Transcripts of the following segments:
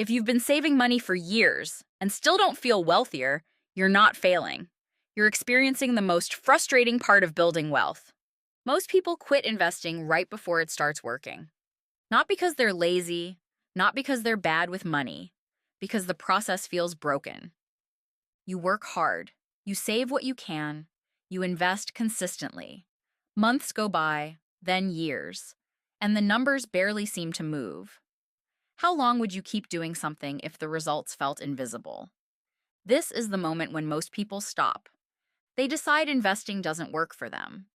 If you've been saving money for years and still don't feel wealthier, you're not failing. You're experiencing the most frustrating part of building wealth. Most people quit investing right before it starts working. Not because they're lazy, not because they're bad with money, because the process feels broken. You work hard, you save what you can, you invest consistently. Months go by, then years, and the numbers barely seem to move. How long would you keep doing something if the results felt invisible? This is the moment when most people stop. They decide investing doesn't work for them.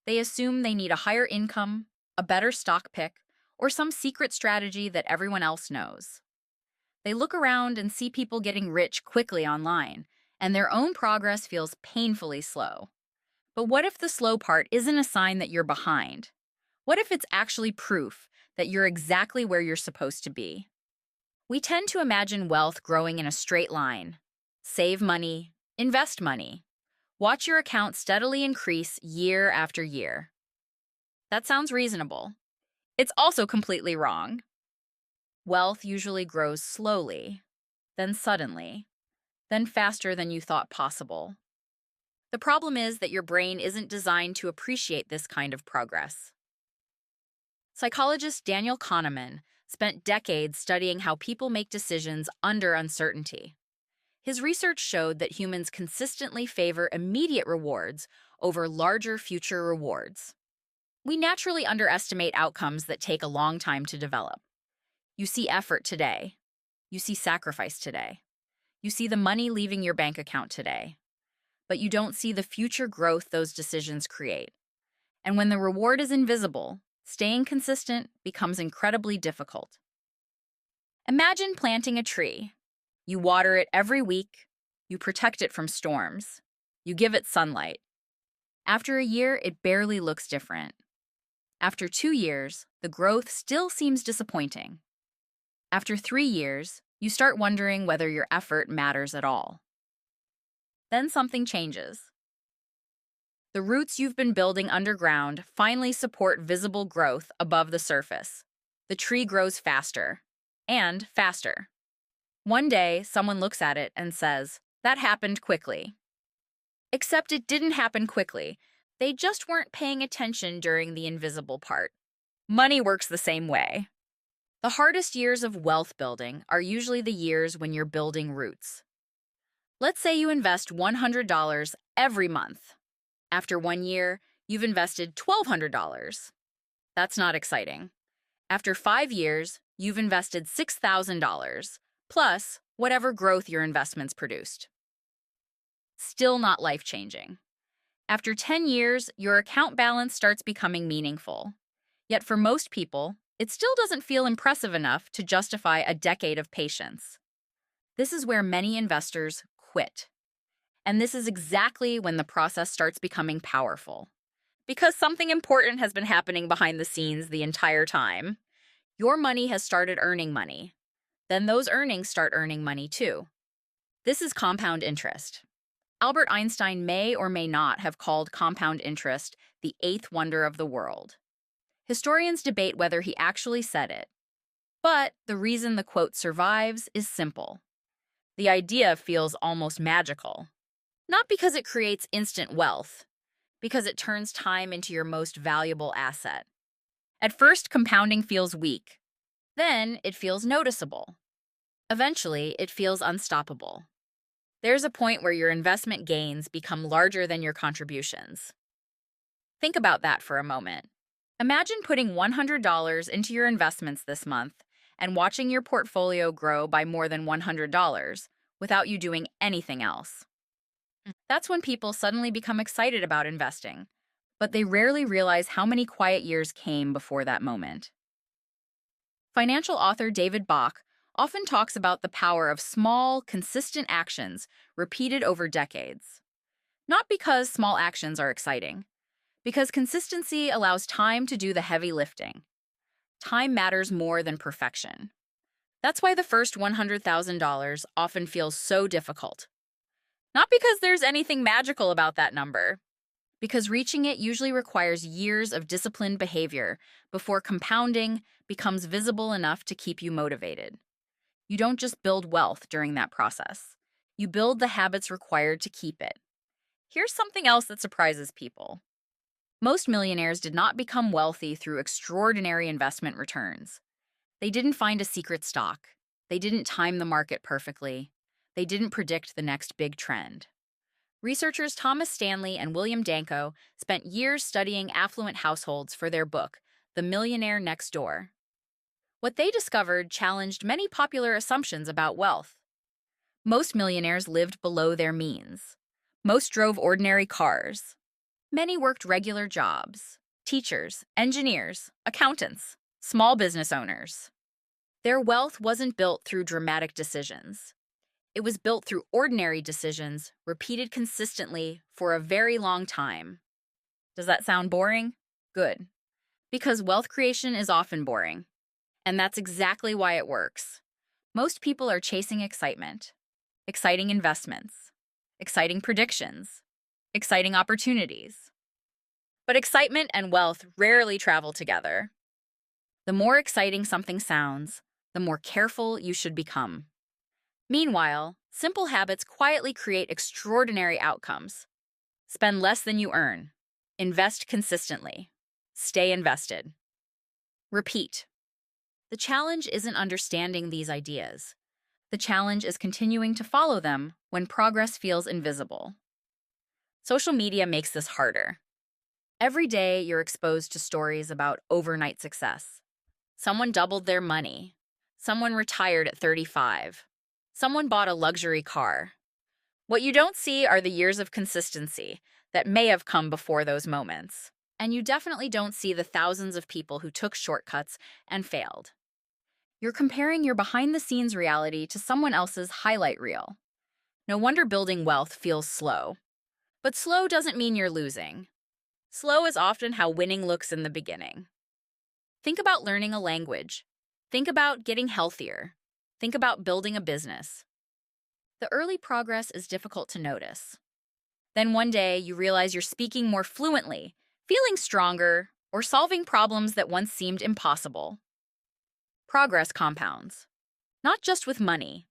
They assume they need a higher income, a better stock pick, or some secret strategy that everyone else knows. They look around and see people getting rich quickly online, and their own progress feels painfully slow. But what if the slow part isn't a sign that you're behind? What if it's actually proof that you're exactly where you're supposed to be? We tend to imagine wealth growing in a straight line. Save money, invest money. Watch your account steadily increase year after year. That sounds reasonable. It's also completely wrong. Wealth usually grows slowly, then suddenly, then faster than you thought possible. The problem is that your brain isn't designed to appreciate this kind of progress. Psychologist Daniel Kahneman spent decades studying how people make decisions under uncertainty. His research showed that humans consistently favor immediate rewards over larger future rewards. We naturally underestimate outcomes that take a long time to develop. You see effort today. You see sacrifice today. You see the money leaving your bank account today. But you don't see the future growth those decisions create. And when the reward is invisible, staying consistent becomes incredibly difficult. Imagine planting a tree. You water it every week. You protect it from storms. You give it sunlight. After a year, it barely looks different. After 2 years, the growth still seems disappointing. After 3 years, you start wondering whether your effort matters at all. Then something changes. The roots you've been building underground finally support visible growth above the surface. The tree grows faster and faster. One day, someone looks at it and says, "That happened quickly." Except it didn't happen quickly. They just weren't paying attention during the invisible part. Money works the same way. The hardest years of wealth building are usually the years when you're building roots. Let's say you invest $100 every month. After 1 year, you've invested $1,200. That's not exciting. After 5 years, you've invested $6,000, plus whatever growth your investments produced. Still not life-changing. After 10 years, your account balance starts becoming meaningful. Yet for most people, it still doesn't feel impressive enough to justify a decade of patience. This is where many investors quit. And this is exactly when the process starts becoming powerful. Because something important has been happening behind the scenes the entire time. Your money has started earning money. Then those earnings start earning money too. This is compound interest. Albert Einstein may or may not have called compound interest the eighth wonder of the world. Historians debate whether he actually said it. But the reason the quote survives is simple. The idea feels almost magical. Not because it creates instant wealth, because it turns time into your most valuable asset. At first, compounding feels weak. Then, it feels noticeable. Eventually, it feels unstoppable. There's a point where your investment gains become larger than your contributions. Think about that for a moment. Imagine putting $100 into your investments this month and watching your portfolio grow by more than $100 without you doing anything else. That's when people suddenly become excited about investing, but they rarely realize how many quiet years came before that moment. Financial author David Bach often talks about the power of small, consistent actions repeated over decades. Not because small actions are exciting, because consistency allows time to do the heavy lifting. Time matters more than perfection. That's why the first $100,000 often feels so difficult. Not because there's anything magical about that number, because reaching it usually requires years of disciplined behavior before compounding becomes visible enough to keep you motivated. You don't just build wealth during that process. You build the habits required to keep it. Here's something else that surprises people. Most millionaires did not become wealthy through extraordinary investment returns. They didn't find a secret stock. They didn't time the market perfectly. They didn't predict the next big trend. Researchers Thomas Stanley and William Danko spent years studying affluent households for their book, The Millionaire Next Door. What they discovered challenged many popular assumptions about wealth. Most millionaires lived below their means. Most drove ordinary cars. Many worked regular jobs: teachers, engineers, accountants, small business owners. Their wealth wasn't built through dramatic decisions. It was built through ordinary decisions, repeated consistently for a very long time. Does that sound boring? Good. Because wealth creation is often boring. And that's exactly why it works. Most people are chasing excitement, exciting investments, exciting predictions, exciting opportunities. But excitement and wealth rarely travel together. The more exciting something sounds, the more careful you should become. Meanwhile, simple habits quietly create extraordinary outcomes. Spend less than you earn. Invest consistently. Stay invested. Repeat. The challenge isn't understanding these ideas. The challenge is continuing to follow them when progress feels invisible. Social media makes this harder. Every day, you're exposed to stories about overnight success. Someone doubled their money. Someone retired at 35. Someone bought a luxury car. What you don't see are the years of consistency that may have come before those moments. And you definitely don't see the thousands of people who took shortcuts and failed. You're comparing your behind-the-scenes reality to someone else's highlight reel. No wonder building wealth feels slow. But slow doesn't mean you're losing. Slow is often how winning looks in the beginning. Think about learning a language. Think about getting healthier. Think about building a business. The early progress is difficult to notice. Then one day you realize you're speaking more fluently, feeling stronger, or solving problems that once seemed impossible. Progress compounds. Not just with money,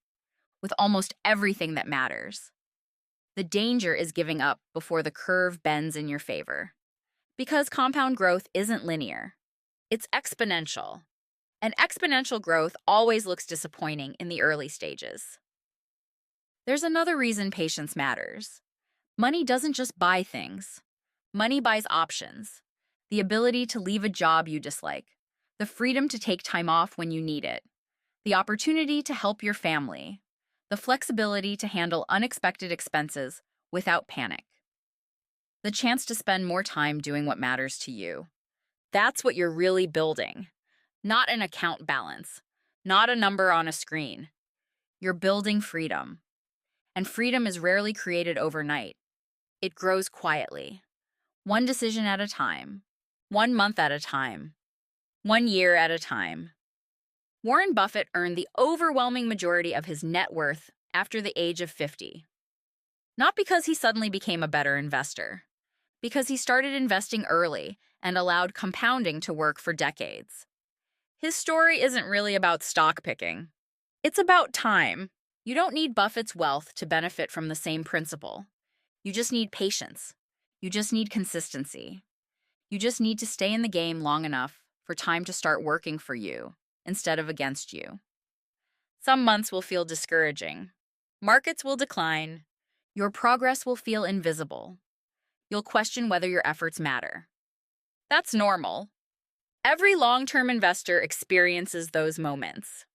with almost everything that matters. The danger is giving up before the curve bends in your favor. Because compound growth isn't linear. It's exponential. And exponential growth always looks disappointing in the early stages. There's another reason patience matters. Money doesn't just buy things. Money buys options. The ability to leave a job you dislike. The freedom to take time off when you need it. The opportunity to help your family. The flexibility to handle unexpected expenses without panic. The chance to spend more time doing what matters to you. That's what you're really building. Not an account balance, not a number on a screen. You're building freedom. And freedom is rarely created overnight. It grows quietly. One decision at a time. 1 month at a time. 1 year at a time. Warren Buffett earned the overwhelming majority of his net worth after the age of 50. Not because he suddenly became a better investor. Because he started investing early and allowed compounding to work for decades. His story isn't really about stock picking. It's about time. You don't need Buffett's wealth to benefit from the same principle. You just need patience. You just need consistency. You just need to stay in the game long enough for time to start working for you instead of against you. Some months will feel discouraging. Markets will decline. Your progress will feel invisible. You'll question whether your efforts matter. That's normal. Every long-term investor experiences those moments.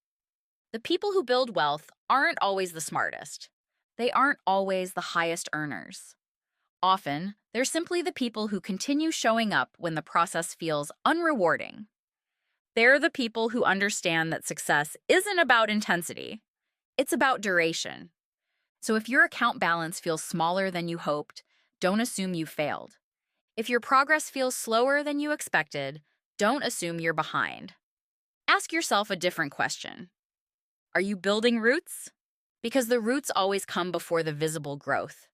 The people who build wealth aren't always the smartest. They aren't always the highest earners. Often, they're simply the people who continue showing up when the process feels unrewarding. They're the people who understand that success isn't about intensity. It's about duration. So if your account balance feels smaller than you hoped, don't assume you failed. If your progress feels slower than you expected, don't assume you're behind. Ask yourself a different question. Are you building roots? Because the roots always come before the visible growth.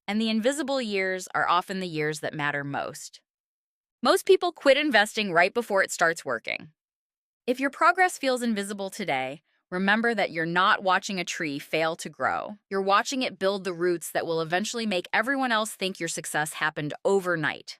And the invisible years are often the years that matter most. Most people quit investing right before it starts working. If your progress feels invisible today, Remember that you're not watching a tree fail to grow. You're watching it build the roots that will eventually make everyone else think your success happened overnight.